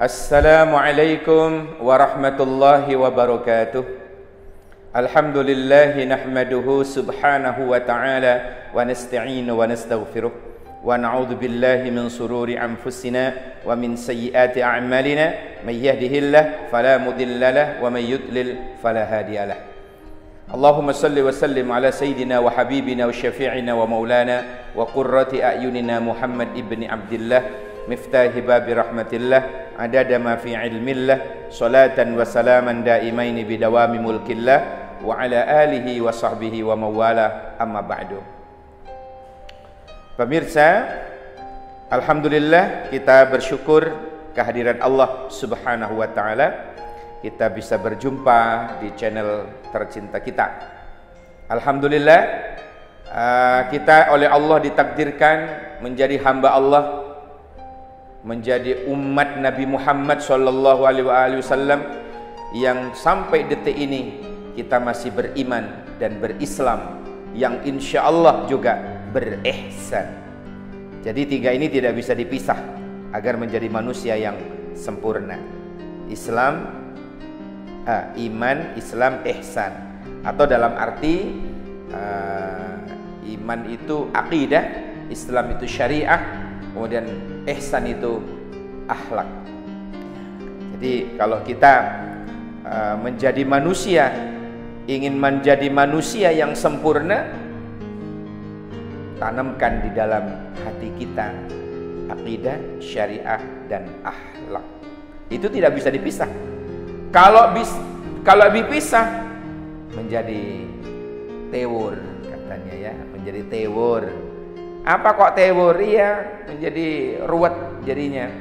Assalamualaikum warahmatullahi wabarakatuh. Alhamdulillahi nahmaduhu subhanahu wa ta'ala wa nasta'inu wa nastaghfiruh wa na'udzu billahi min sururi anfusina wa min sayyiati a'malina may yahdihillahu fala mudilla lahu wa may yudlil fala hadiyalah. Allahumma salli wa sallim ala sayyidina wa habibina wa syafi'ina wa maulana wa qurrati a'yunina Muhammad ibni Abdillah miftahi babi rahmatillah adada ma fi ilmillah salatan wa salaman daimaini bidawami mulkillah wa ala alihi wa sahbihi wa mawala amma ba'du. Pemirsa, alhamdulillah kita bersyukur kehadiran Allah subhanahu wa ta'ala, kita bisa berjumpa di channel tercinta kita. Alhamdulillah kita oleh Allah ditakdirkan menjadi hamba Allah, menjadi umat Nabi Muhammad sallallahu alaihi wasallam yang sampai detik ini kita masih beriman dan berislam, yang insya Allah juga berihsan. Jadi tiga ini tidak bisa dipisah agar menjadi manusia yang sempurna. Islam, iman, Islam, ihsan. Atau dalam arti iman itu akidah, Islam itu syariah, kemudian ihsan itu akhlak. Jadi kalau kita menjadi manusia, ingin menjadi manusia yang sempurna, tanamkan di dalam hati kita akidah, syariah, dan akhlak. Itu tidak bisa dipisah. Kalau dipisah menjadi tewur katanya ya, menjadi tewur. Apa kok tewur? Iya, menjadi ruwet jadinya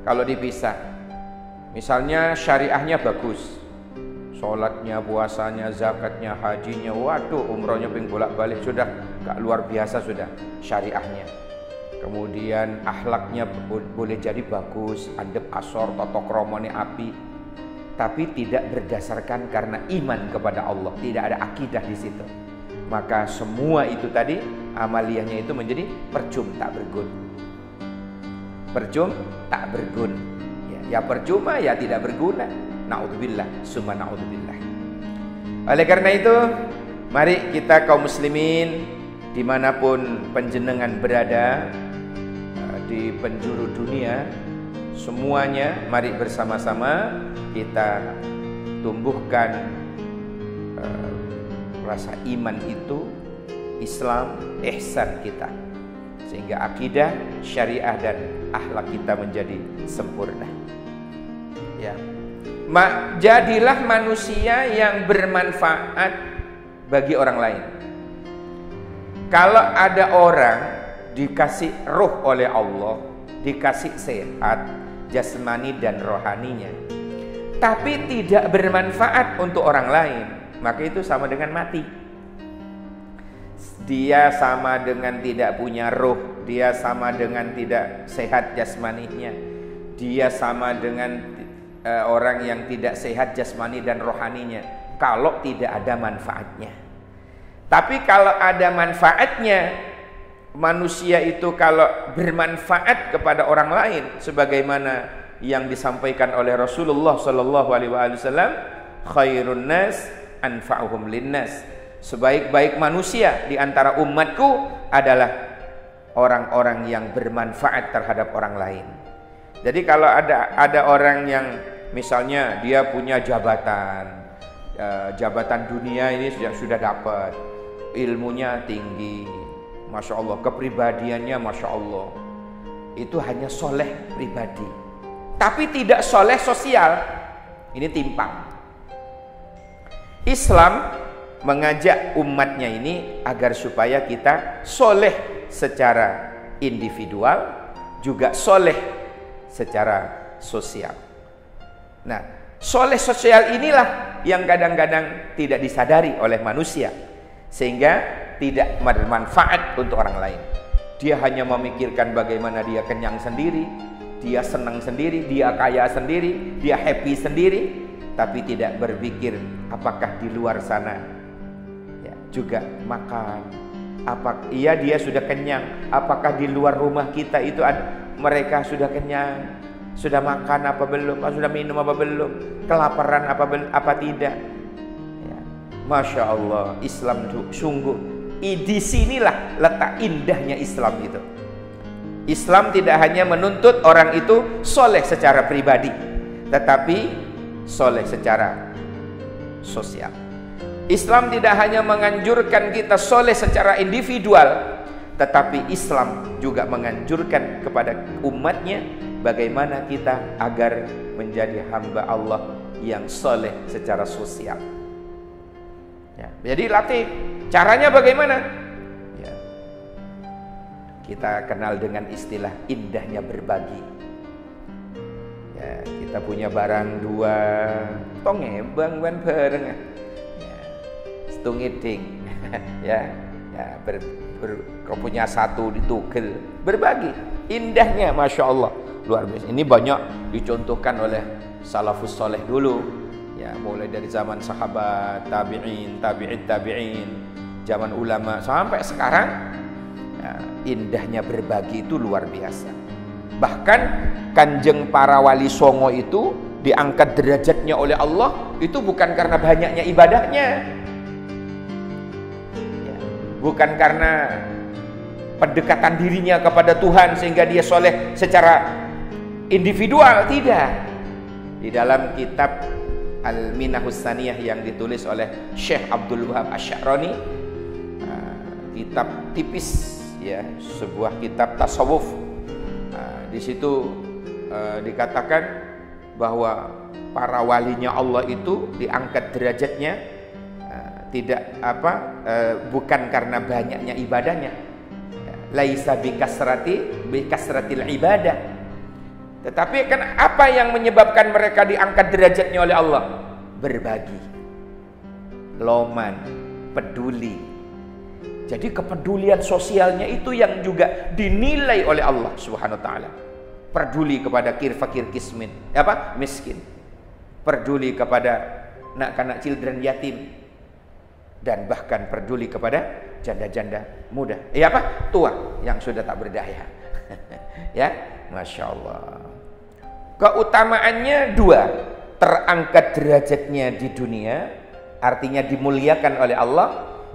kalau dipisah. Misalnya syariahnya bagus, sholatnya, puasanya, zakatnya, hajinya, waduh, umrohnya pengen bolak-balik, sudah gak luar biasa sudah syariahnya. Kemudian akhlaknya boleh jadi bagus, adab asor, totok kromone api, tapi tidak berdasarkan karena iman kepada Allah, tidak ada akidah di situ. Maka semua itu tadi amaliyahnya itu menjadi percuma tak bergun. Percuma tak bergun. Ya percuma, ya tidak berguna. Na'udzubillah, summa na'udzubillah. Oleh karena itu, mari kita kaum muslimin dimanapun panjenengan berada di penjuru dunia, semuanya mari bersama-sama kita tumbuhkan rasa iman itu, Islam, ihsan kita, sehingga akidah, syariah, dan akhlak kita menjadi sempurna. Ya, jadilah manusia yang bermanfaat bagi orang lain. Kalau ada orang dikasih ruh oleh Allah, dikasih sehat jasmani dan rohaninya, tapi tidak bermanfaat untuk orang lain, maka itu sama dengan mati. Dia sama dengan tidak punya ruh, dia sama dengan tidak sehat jasmaninya, dia sama dengan orang yang tidak sehat jasmani dan rohaninya kalau tidak ada manfaatnya. Tapi kalau ada manfaatnya, manusia itu kalau bermanfaat kepada orang lain, sebagaimana yang disampaikan oleh Rasulullah sallallahu alaihi wasallam, khairun nas anfa'uhum linnas. Sebaik-baik manusia di antara umatku adalah orang-orang yang bermanfaat terhadap orang lain. Jadi kalau ada orang yang misalnya dia punya jabatan dunia ini sudah dapat, ilmunya tinggi, masya Allah, kepribadiannya masya Allah, itu hanya soleh pribadi, tapi tidak soleh sosial, ini timpang. Islam mengajak umatnya ini agar supaya kita soleh secara individual, juga soleh secara sosial. Nah, soleh sosial inilah yang kadang-kadang tidak disadari oleh manusia, sehingga tidak bermanfaat untuk orang lain. Dia hanya memikirkan bagaimana dia kenyang sendiri, dia senang sendiri, dia kaya sendiri, dia happy sendiri, tapi tidak berpikir apakah di luar sana ya, juga makan. Dia sudah kenyang, apakah di luar rumah kita itu ada mereka sudah kenyang? Sudah makan apa belum? Sudah minum apa belum? Kelaparan apa tidak? Ya. Masya Allah, Islam sungguh. Di sinilah letak indahnya Islam itu. Islam tidak hanya menuntut orang itu soleh secara pribadi, tetapi soleh secara sosial. Islam tidak hanya menganjurkan kita soleh secara individual, tetapi Islam juga menganjurkan kepada umatnya bagaimana kita agar menjadi hamba Allah yang soleh secara sosial. Ya, jadi latih. Caranya bagaimana? Ya, kita kenal dengan istilah indahnya berbagi. Ya, kita punya barang dua, tonge bang bareng. Ya, setungiding. Ya, kau punya satu ditugel, berbagi. Indahnya, masya Allah, luar biasa. Ini banyak dicontohkan oleh salafus soleh dulu. Ya, mulai dari zaman sahabat, tabi'in, tabi'in, zaman ulama sampai sekarang. Ya, indahnya berbagi itu luar biasa. Bahkan Kanjeng para wali songo itu diangkat derajatnya oleh Allah itu bukan karena banyaknya ibadahnya, ya, bukan karena pendekatan dirinya kepada Tuhan sehingga dia soleh secara individual, tidak. Di dalam kitab Al-Minahus Saniyah yang ditulis oleh Syekh Abdul Wahab Asy-Sya'rani, kitab tipis, ya, sebuah kitab tasawuf. Di situ dikatakan bahwa para walinya Allah itu diangkat derajatnya bukan karena banyaknya ibadahnya, laisa bikasratil ibadah. Tetapi kan apa yang menyebabkan mereka diangkat derajatnya oleh Allah? Berbagi, loman, peduli. Jadi kepedulian sosialnya itu yang juga dinilai oleh Allah Subhanahu wa taala. Peduli kepada fakir miskin. Peduli kepada anak-anak children yatim. Dan bahkan peduli kepada janda-janda muda. Tua yang sudah tak berdaya. Ya, masya Allah. Keutamaannya dua, terangkat derajatnya di dunia, artinya dimuliakan oleh Allah.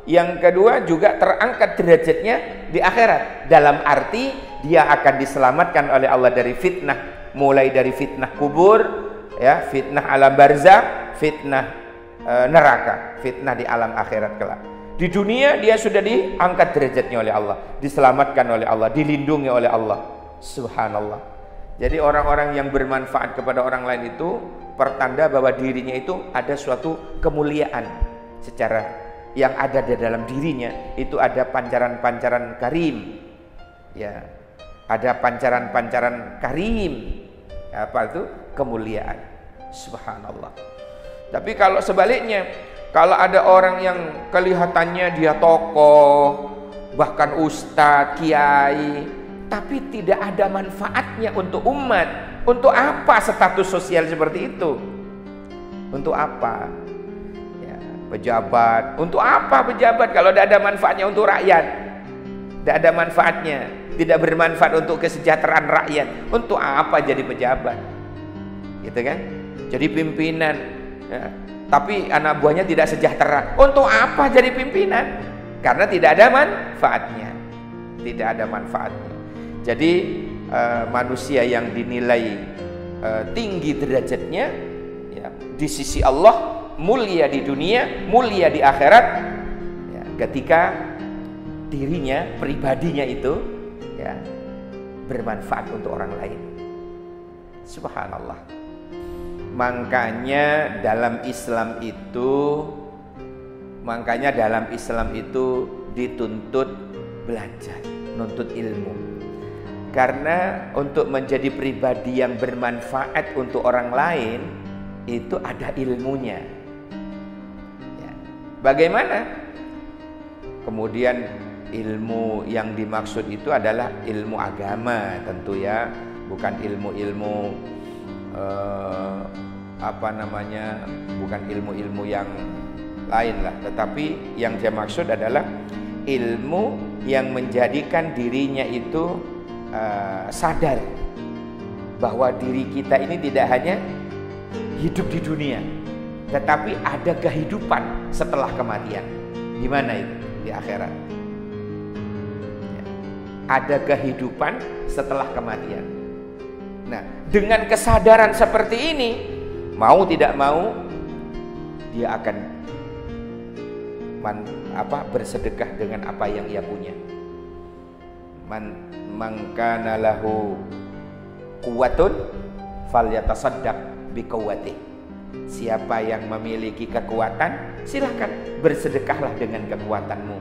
Yang kedua juga terangkat derajatnya di akhirat, dalam arti dia akan diselamatkan oleh Allah dari fitnah, mulai dari fitnah kubur, ya, fitnah alam barzakh, fitnah neraka, fitnah di alam akhirat kelak. Di dunia dia sudah diangkat derajatnya oleh Allah, diselamatkan oleh Allah, dilindungi oleh Allah. Subhanallah. Jadi orang-orang yang bermanfaat kepada orang lain itu pertanda bahwa dirinya itu ada suatu kemuliaan secara yang ada di dalam dirinya, itu ada pancaran-pancaran karim. Ya, ada pancaran-pancaran karim. Apa itu? Kemuliaan. Subhanallah. Tapi kalau sebaliknya, kalau ada orang yang kelihatannya dia tokoh, bahkan ustadz, kiai, tapi tidak ada manfaatnya untuk umat, untuk apa status sosial seperti itu? Untuk apa? Ya, pejabat, untuk apa pejabat kalau tidak ada manfaatnya untuk rakyat? Tidak ada manfaatnya, tidak bermanfaat untuk kesejahteraan rakyat. Untuk apa jadi pejabat? Gitu kan? Jadi pimpinan, ya, tapi anak buahnya tidak sejahtera. Untuk apa jadi pimpinan? Karena tidak ada manfaatnya. Tidak ada manfaatnya. Jadi manusia yang dinilai tinggi derajatnya, ya, di sisi Allah, mulia di dunia, mulia di akhirat, ya, ketika dirinya, pribadinya itu, ya, bermanfaat untuk orang lain. Subhanallah. Makanya dalam Islam itu dituntut belajar, nuntut ilmu. Karena untuk menjadi pribadi yang bermanfaat untuk orang lain itu ada ilmunya. Ya. Bagaimana? Kemudian ilmu yang dimaksud itu adalah ilmu agama tentu, ya, bukan ilmu-ilmu bukan ilmu-ilmu yang lain lah, tetapi yang saya maksud adalah ilmu yang menjadikan dirinya itu sadar bahwa diri kita ini tidak hanya hidup di dunia, tetapi ada kehidupan setelah kematian. Gimana itu di akhirat? Ya. Ada kehidupan setelah kematian. Nah, dengan kesadaran seperti ini, mau tidak mau dia akan bersedekah dengan apa yang ia punya. Man kana lahu quwwatun falyatasaddaq biquwwatihi. Siapa yang memiliki kekuatan, silahkan bersedekahlah dengan kekuatanmu.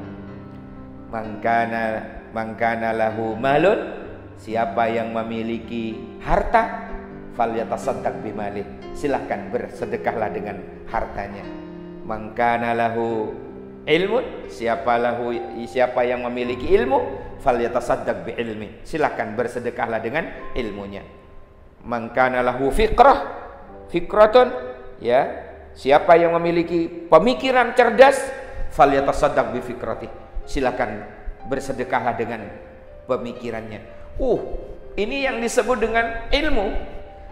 Man kana lahu malun, siapa yang memiliki harta, falyatasaddaq bimalih, silahkan bersedekahlah dengan hartanya. Man kana lahu ilmun, siapa yang memiliki ilmu, falyatasaddaq bi ilmi, silahkan bersedekahlah dengan ilmunya. Man kana lahu fikratun, ya, siapa yang memiliki pemikiran cerdas, falyatasaddaq bi fikrati, silahkan bersedekahlah dengan pemikirannya. Ini yang disebut dengan ilmu.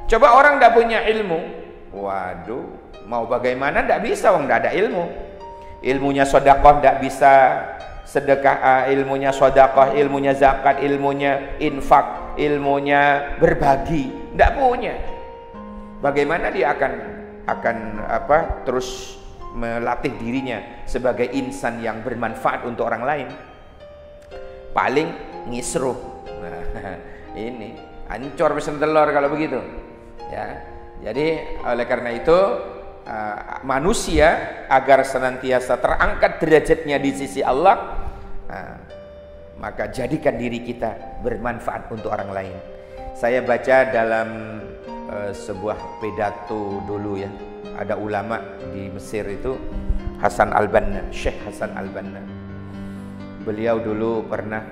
Coba orang tidak punya ilmu, waduh, mau bagaimana tidak bisa, orang tidak ada ilmu. Ilmunya sedekah tidak bisa sedekah, ilmunya sedekah, ilmunya zakat, ilmunya infak, ilmunya berbagi, tidak punya. Bagaimana dia akan terus melatih dirinya sebagai insan yang bermanfaat untuk orang lain? Paling ngisruh. Nah, ini ancor pesen telur kalau begitu, ya. Jadi oleh karena itu manusia agar senantiasa terangkat derajatnya di sisi Allah, maka jadikan diri kita bermanfaat untuk orang lain. Saya baca dalam sebuah pidato dulu, ya, ada ulama di Mesir itu, Hasan al-Banna, Syekh Hasan al-Banna. Beliau dulu pernah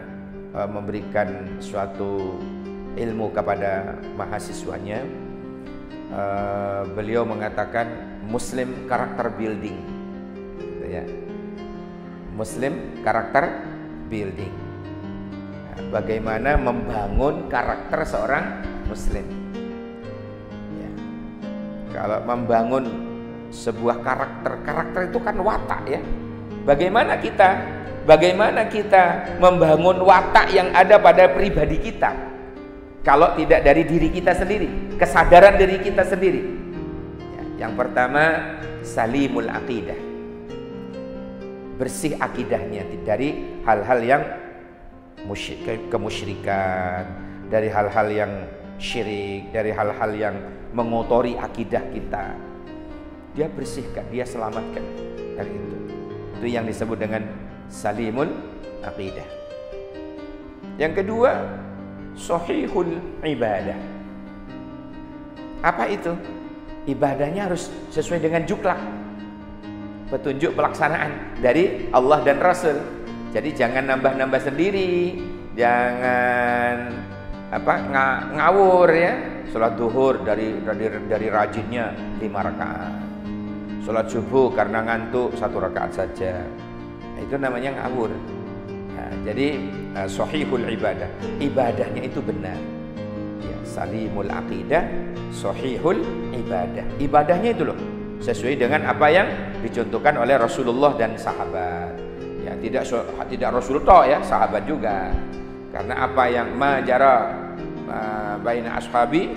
memberikan suatu ilmu kepada mahasiswanya. Beliau mengatakan Muslim character building, ya. Muslim character building. Nah, bagaimana membangun karakter seorang Muslim? Ya. Kalau membangun sebuah karakter itu kan watak, ya. Bagaimana kita membangun watak yang ada pada pribadi kita? Kalau tidak dari diri kita sendiri, kesadaran diri kita sendiri. Ya, yang pertama, salimul aqidah, bersih akidahnya dari hal-hal yang kemusyrikan, dari hal-hal yang syirik, dari hal-hal yang mengotori akidah kita. Dia bersihkan, dia selamatkan dari itu. Itu yang disebut dengan salimul aqidah. Yang kedua, sahihul ibadah. Apa itu? Ibadahnya harus sesuai dengan juklak, petunjuk pelaksanaan dari Allah dan Rasul. Jadi jangan nambah-nambah sendiri, jangan ngawur, ya. Salat duhur dari rajinnya 5 rakaat. Salat subuh karena ngantuk 1 rakaat saja. Itu namanya ngawur. Nah, jadi sahihul ibadah, ibadahnya itu benar, ya. Salimul aqidah, sahihul ibadah, ibadahnya itu loh sesuai dengan apa yang dicontohkan oleh Rasulullah dan sahabat, ya. Tidak Rasul toh, ya, sahabat juga. Karena apa yang majara baina ashabi,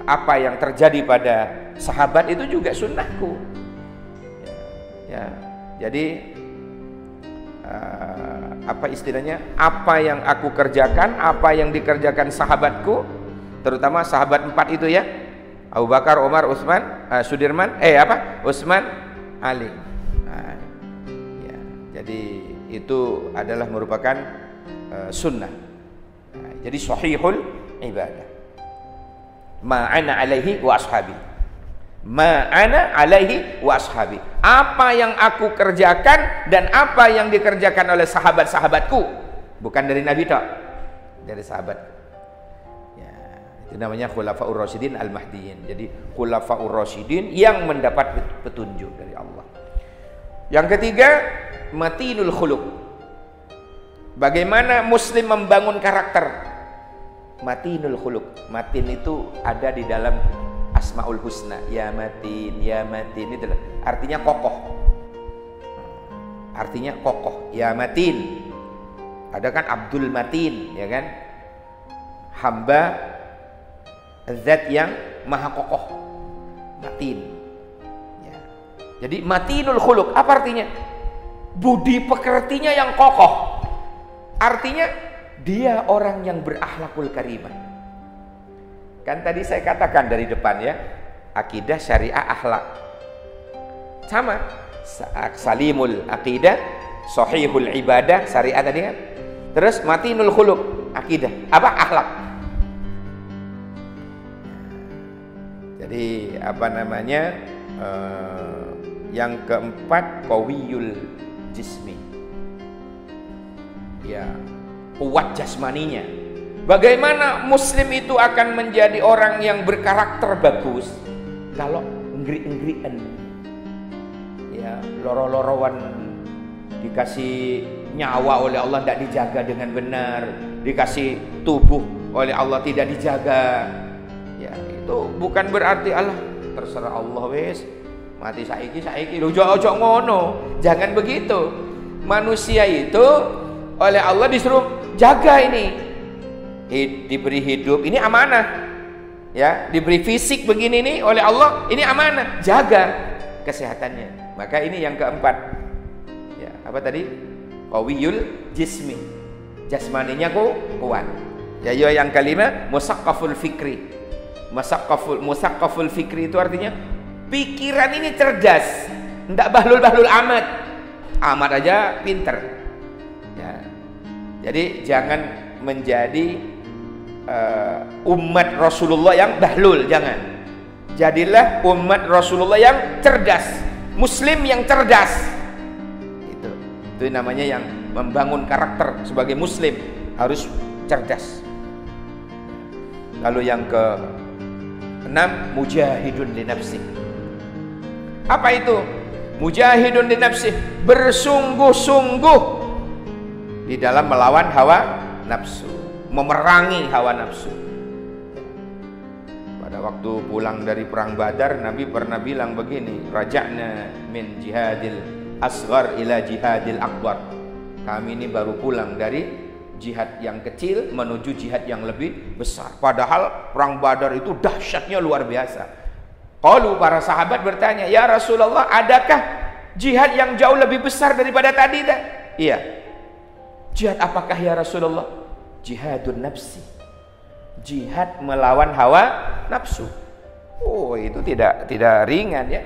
apa yang terjadi pada sahabat itu juga sunnahku, ya. Jadi apa istilahnya, apa yang aku kerjakan, apa yang dikerjakan sahabatku, terutama sahabat 4 itu, ya, Abu Bakar, Umar, Utsman, Utsman, Ali. Nah, ya, jadi itu adalah merupakan sunnah. Nah, jadi sahihul ibadah, ma'ana alaihi wa ashabi, ma'ana alaihi wa ashabi, apa yang aku kerjakan dan apa yang dikerjakan oleh sahabat-sahabatku, bukan dari Nabi tok, dari sahabat. Ya, itu namanya khulafaur rasyidin al-mahdiyyin. Jadi khulafaur rasyidin yang mendapat petunjuk dari Allah. Yang ketiga, matinul khuluq, Bagaimana muslim membangun karakter? Matinul khuluq. Matin itu ada di dalam Asmaul Husna. Ya matin, ya matin, itu artinya kokoh. Artinya kokoh. Ya matin. Ada kan Abdul Matin, ya kan? Hamba zat yang maha kokoh. Matin. Ya. Jadi matinul khuluq apa artinya? Budi pekertinya yang kokoh. Artinya dia orang yang berakhlakul karimah. Kan tadi saya katakan dari depan ya, akidah, syariah, akhlak. Sama. Salimul akidah, sahihul ibadah, syariah tadi kan. Terus matinul khuluq, akidah. Apa? Akhlak. Jadi apa namanya? Yang keempat, qawiyul jismi. Ya, kuat jasmaninya. Bagaimana muslim itu akan menjadi orang yang berkarakter bagus kalau enggri-enggrian, ya, loro-lorowan, dikasih nyawa oleh Allah tidak dijaga dengan benar, dikasih tubuh oleh Allah tidak dijaga, ya itu bukan berarti Allah terserah Allah wes mati saiki ojo ngono, jangan begitu. Manusia itu oleh Allah disuruh jaga ini, diberi hidup ini amanah, ya, diberi fisik begini nih oleh Allah ini amanah, jaga kesehatannya. Maka ini yang keempat, ya, apa tadi? Qawiyul jismi, jasmaninya kuat. Ya, yang kelima musaqqaful fikri. Musaqqaful fikri itu artinya pikiran ini cerdas, ndak bahlul amat aja pinter. Jadi jangan menjadi umat Rasulullah yang bahlul, jangan. Jadilah umat Rasulullah yang cerdas, muslim yang cerdas. Itu namanya yang membangun karakter sebagai muslim, harus cerdas. Lalu yang ke-6, mujahidun li nafsi. Apa itu? Mujahidun li nafsi, bersungguh-sungguh di dalam melawan hawa nafsu, memerangi hawa nafsu. Pada waktu pulang dari perang Badar, Nabi pernah bilang begini, raja'na min jihadil asghar ila jihadil akbar. Kami ini baru pulang dari jihad yang kecil menuju jihad yang lebih besar. Padahal perang Badar itu dahsyatnya luar biasa. Qalu, para sahabat bertanya, ya Rasulullah, adakah jihad yang jauh lebih besar daripada tadi? Iya. Jihad apakah ya Rasulullah? Jihadun nafsi. Jihad melawan hawa nafsu. Oh, itu tidak ringan ya.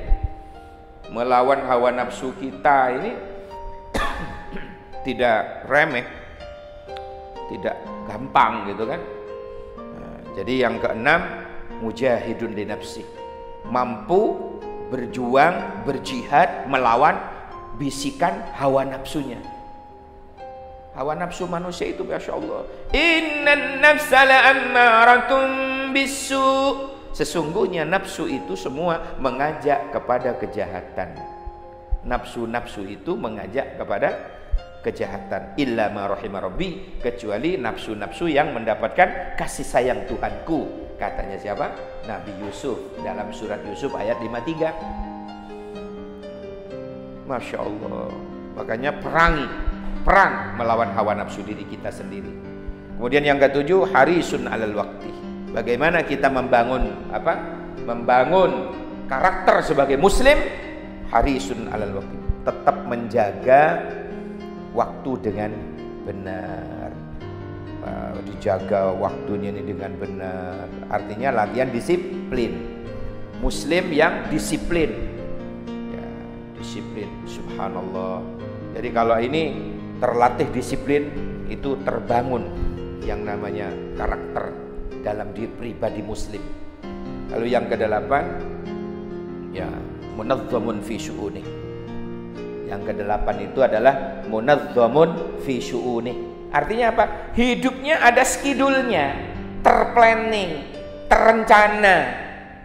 Melawan hawa nafsu kita ini tidak remeh, tidak gampang gitu kan. Nah, jadi yang keenam, mujahidun li nafsi. Mampu berjuang, berjihad melawan bisikan hawa nafsunya. Hawa nafsu manusia itu, Masya Allah, innan nafsa la'ammaratun bisu. Sesungguhnya nafsu itu semua mengajak kepada kejahatan. Nafsu-nafsu itu mengajak kepada kejahatan. Illa ma rahima rabbi, kecuali nafsu-nafsu yang mendapatkan kasih sayang Tuhanku. Katanya siapa? Nabi Yusuf dalam surat Yusuf ayat 53. Masya Allah. Makanya perang melawan hawa nafsu diri kita sendiri. Kemudian yang ketujuh, harisun alal waqti. Bagaimana kita membangun karakter sebagai muslim? Harisun alal waqti. Tetap menjaga waktu dengan benar. Dijaga waktunya ini dengan benar. Artinya latihan disiplin. Muslim yang disiplin. Ya, disiplin. Subhanallah. Jadi kalau ini terlatih disiplin, itu terbangun yang namanya karakter dalam diri pribadi muslim. Lalu yang kedelapan, ya, munazzamun fi syu'uni. Yang kedelapan itu adalah munazzamun fi syu'uni. Artinya apa? Hidupnya ada skedulnya, terplanning, terencana,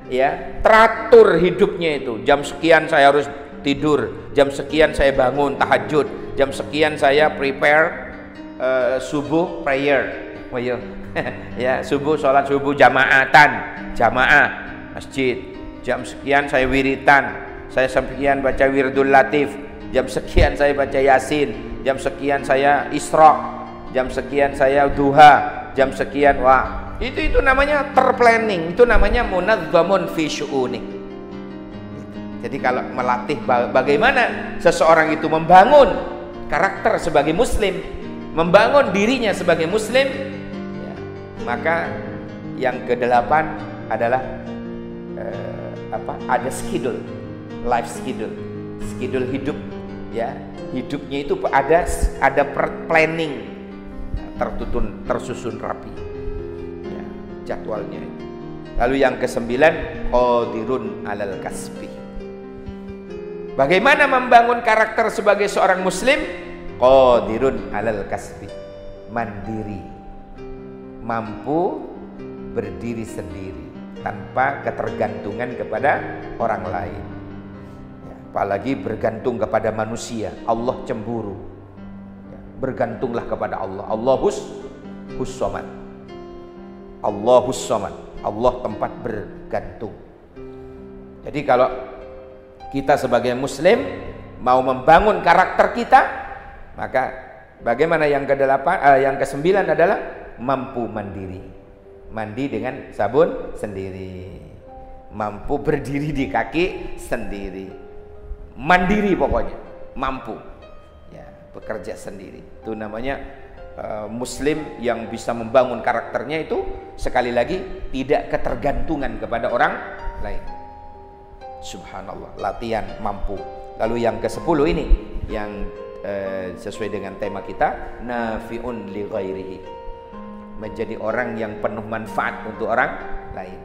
ya, teratur hidupnya itu. Jam sekian saya harus tidur, jam sekian saya bangun tahajud, jam sekian saya prepare subuh prayer. Oh iya. Ya, sholat subuh jamaah masjid. Jam sekian saya wiritan, saya sekian baca wirdul latif, jam sekian saya baca yasin, jam sekian saya isra, jam sekian saya duha, jam sekian. Wah, itu namanya terplanning, itu namanya munazzamun fi syu'uni. Jadi kalau melatih bagaimana seseorang itu membangun karakter sebagai muslim, membangun dirinya sebagai muslim, ya, maka yang ke-8 adalah ada schedule, life schedule hidup, ya. Hidupnya itu ada planning, tersusun rapi, ya, jadwalnya. Lalu yang ke-9, qadirun alal kasbi. Bagaimana membangun karakter sebagai seorang muslim? Qadirun alal kasbi, mandiri, mampu berdiri sendiri tanpa ketergantungan kepada orang lain, ya, apalagi bergantung kepada manusia. Allah cemburu, ya, bergantunglah kepada Allah. Allahus somad, Allahus somad, Allah tempat bergantung. Jadi kalau kita sebagai muslim mau membangun karakter kita, maka bagaimana yang yang ke-9 adalah mampu mandiri. Mandi dengan sabun sendiri, mampu berdiri di kaki sendiri, mandiri pokoknya, mampu, ya, bekerja sendiri. Itu namanya muslim yang bisa membangun karakternya itu, sekali lagi, tidak ketergantungan kepada orang lain. Subhanallah, latihan mampu. Lalu yang ke-10 ini yang sesuai dengan tema kita, nafi'un li ghairihi, menjadi orang yang penuh manfaat untuk orang lain.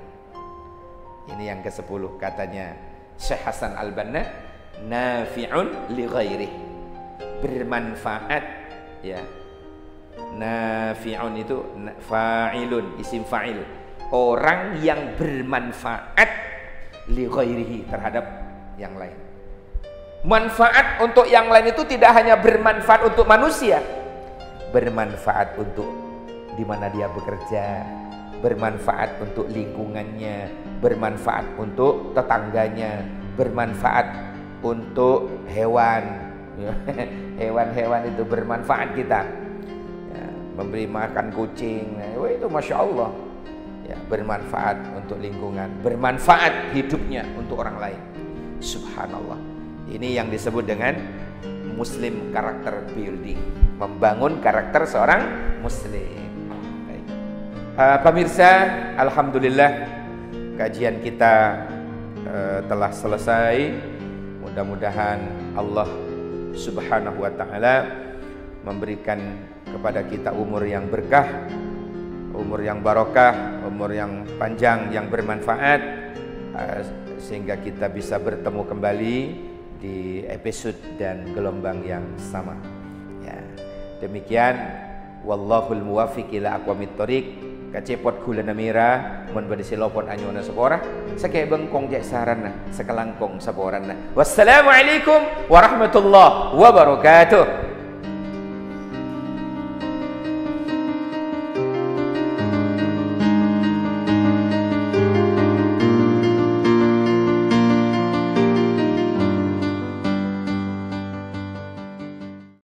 Ini yang ke-10 katanya Syekh Hasan Al-Banna, nafi'un li ghairihi, bermanfaat, ya. Nafi'un itu fa'ilun, isim fa'il, orang yang bermanfaat li ghairihi, terhadap yang lain. Manfaat untuk yang lain itu tidak hanya bermanfaat untuk manusia, bermanfaat untuk di mana dia bekerja, bermanfaat untuk lingkungannya, bermanfaat untuk tetangganya, bermanfaat untuk hewan. Hewan-hewan itu bermanfaat kita, ya, memberi makan kucing, itu masya Allah, ya, bermanfaat untuk lingkungan, bermanfaat hidupnya untuk orang lain. Subhanallah, ini yang disebut dengan muslim karakter building, membangun karakter seorang muslim. Pemirsa, alhamdulillah kajian kita telah selesai. Mudah-mudahan Allah Subhanahu wa ta'ala memberikan kepada kita umur yang berkah, umur yang barokah, umur yang panjang, yang bermanfaat, sehingga kita bisa bertemu kembali di episode dan gelombang yang sama, ya. Demikian, wallahul muwaffiq ila aqwamit thoriq. Kacepot gula namira mun bade silopon anyona sepora sakay bengkong jek sarana sekelangkong saporana. Wassalamualaikum warahmatullahi wabarakatuh.